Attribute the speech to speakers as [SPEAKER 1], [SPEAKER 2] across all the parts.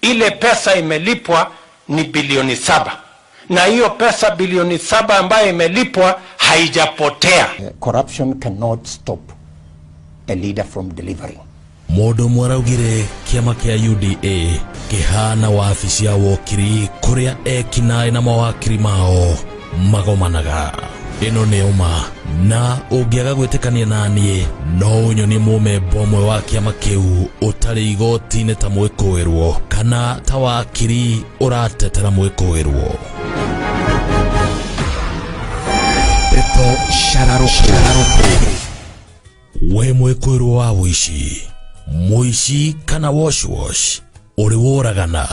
[SPEAKER 1] Ile pesa imelipwa ni bilioni 7, na hiyo pesa bilioni 7 ambayo imelipwa haijapotea.
[SPEAKER 2] Corruption cannot stop a leader from delivering.
[SPEAKER 3] Modo mwaraugire kiama kia UDA kihana waafisi ya wokiri kuria ekinae na mawakiri mao magomanaga. Ino ni uma na ungiaga gwitikania nanie no unyoni mume bomwe wa kiama kiu utari igoti-ini ta mwikuirwo kana ta wakiri uratetera mwikuirwo.
[SPEAKER 2] Beto Shararuku
[SPEAKER 3] we mwikuirwo wa wishi muici kana wash uri woragana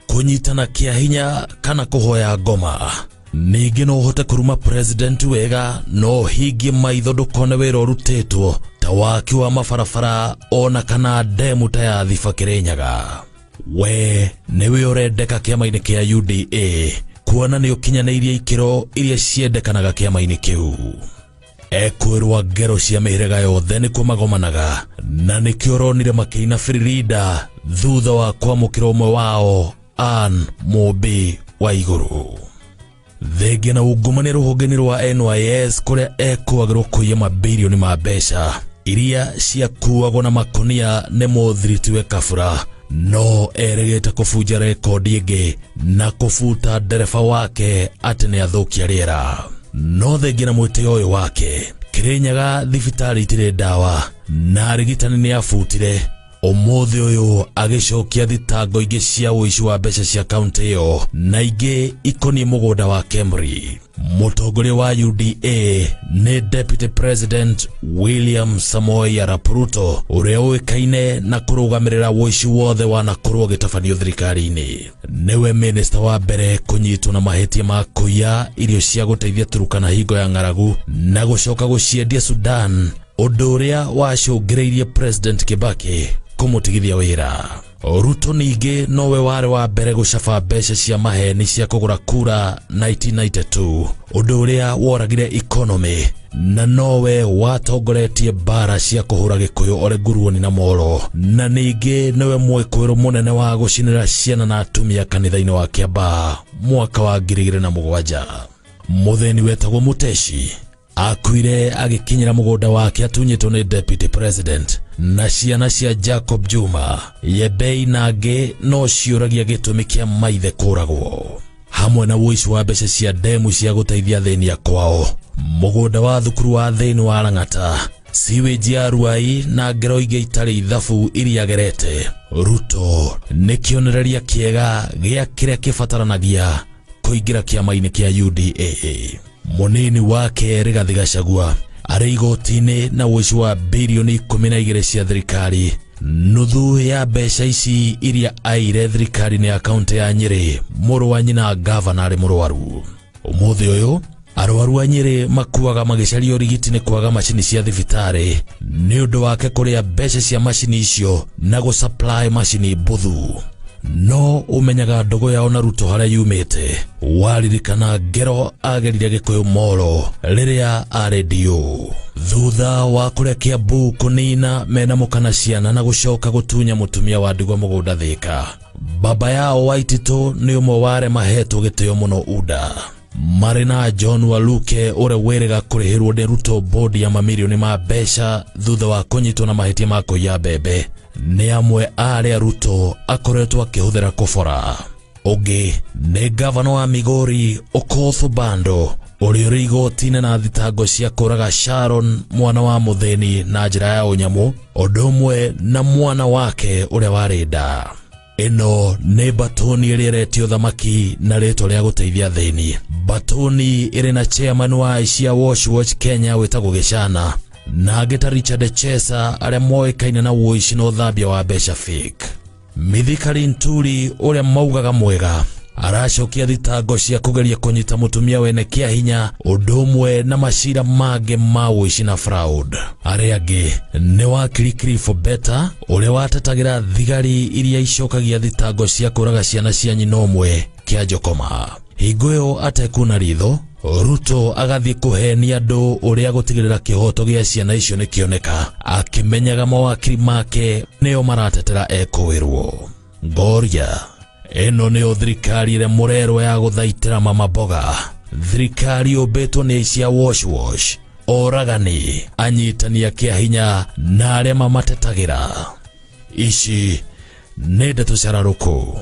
[SPEAKER 3] kunyitana kia hinya kana kuhoya ngoma. Ningi no uhote kuruma president wega no hingie maitho ndukone wira urutitwo ta waki wa mabarabara ona kana demu ta ya Thiba Kirinyaga. We niwe urendeka kiama-ini kia UDA kuona ni ukinyaneirie ikiro iria ciendekanaga kiama-ini kiu. Ekwirwa ngero cia mihirega yothe ni kumagomanaga na nikio uronire makiina Frida thutha wa kwamukira umwe wao Ann Mobi wa iguru. Thenge na ungumania ruhongeni rwa NYS kuria ekwagirwo kuiya mabilioni ma mbeca iria ciakuagwo na makonia ni muthiriti we Kabura, no eregete kubunja rekodi ingi na kubuta ndereba wake ati ni athukia riera. No thenge na mwitio uyu wake Kirinyaga thibitari itire dawa na arigitani ni abutire. Umuthi uyu agicokia thitango ingi cia uici wa mbeca cia kaunti iyo na ingi ikoni mugunda wa Kemri. Mutongoria wa UDA ni Deputy President William Samoei Arap Ruto uria uikaine na kurugamirira uici wothe wanakorwo gitabanio thirikari-ini. Niwe minister wa mbere kunyitwo na mahitia ma kuiya irio cia guteithia Turukana hingo ya ng'aragu na gucoka guciendia Sudan, undu uria wacungiriirie President Kibaki kumutigithia wira. Ruto ningi nowe wari wa mbere gucaba mbeca cia maheni cia kugura kura 1992, undu uria woragire economy, na nowe watongoretie bara cia kuhura Gikuyu ore Nguruoni na Molo, na ningi niwe mwikuiro munene wa gucinira ciana na atumia kanitha-ini wa Kiambaa mwaka wa 2007. Mutheni wetagwo Muteshi akuire agikinyira mugunda wake atunyitwo ni Deputy President, na ciana cia Jacob Juma Yebei nangi no ciuragia gitumi kia maithe kuragwo, hamwe na uici wa mbeca cia demu cia guteithia thĩni kwao, mugunda wa thukuru wa thĩni wa Lang'ata, siweji ya Ruai na ngero ingi itari ithabu iria agerete. Ruto ni kionereria kiega gia kiria kibataranagia kuingira kiama-ini kia UDA. Munini wake Rigathi Gachagua ari igoti-ini na uici wa bilioni 12 cia thirikari. Nuthu ya mbeca ici iria aire thirikari ni akaunti ya Nyeri, muru wa nyina gavana ari murwaru. Umuthi uyu arwaru a Nyeri makuaga magicaria urigiti ni kwaga macini cia thibitari ni undu wake kuria mbeca cia macini icio na gusupply macini buthu. No umenyaga ndogo yao na Ruto haria yumite waririkana ngero agerire Gikuyu Molo riria aredio thutha wa kuria Kiambu kunina mena mukana ciana na gucoka gutunya mutumia wa ndigwa mugunda Thika. Baba yao Waititu ni umwe ware mahetwo gitio muno UDA. Marina John Waluke ure wiriga kurihirwo ni Ruto bodi ya mamilioni ma mbeca thutha wa kunyitwo na mahitia ma kuiya mbembe ni amwe aria Ruto akoretwo akihuthira kubora. Ungi ni gavana wa Migori Okoth Obando uri uri igoti-ini na thitango cia kuraga Sharon mwana wa mutheni na njira ya unyamu, undu umwe na mwana wake uria wari nda. Ino ni batoni iri retio thamaki na rito ria guteithia thĩni. Batoni iri na chairman wa Asia Watch Kenya wetagwo Gicana na Geta Richard Chesa aria moikaine na uici na uthambia wa mbeca fake. Mithikari Nturi uria maugaga mwega aracokia thitango cia kugeria kunyita mutumia wene kia hinya, undu umwe na macira mange ma uici na fraud. Aria angi ni wakiri Cliff Beta uria watetagira thigari iria icokagia thitango cia kuraga ciana cia nyina umwe kia Jokoma. Hingo iyo atekuna ritho, Ruto agathie kuhenia andu uria gutigirira kihoto gia ciana icio ni kioneka, akimenyaga mawakiri make nio maratetera ekwirwo. Ngoria eno nĩyo thirikari ĩrĩa mũrerwo ya gũthaitĩra mama mboga. Thirikari yũmbĩtwo nĩ cia wash oragani anyitania kĩa hinya na arĩa mamatetagĩra. Ici nĩ ndeto cia Raruku.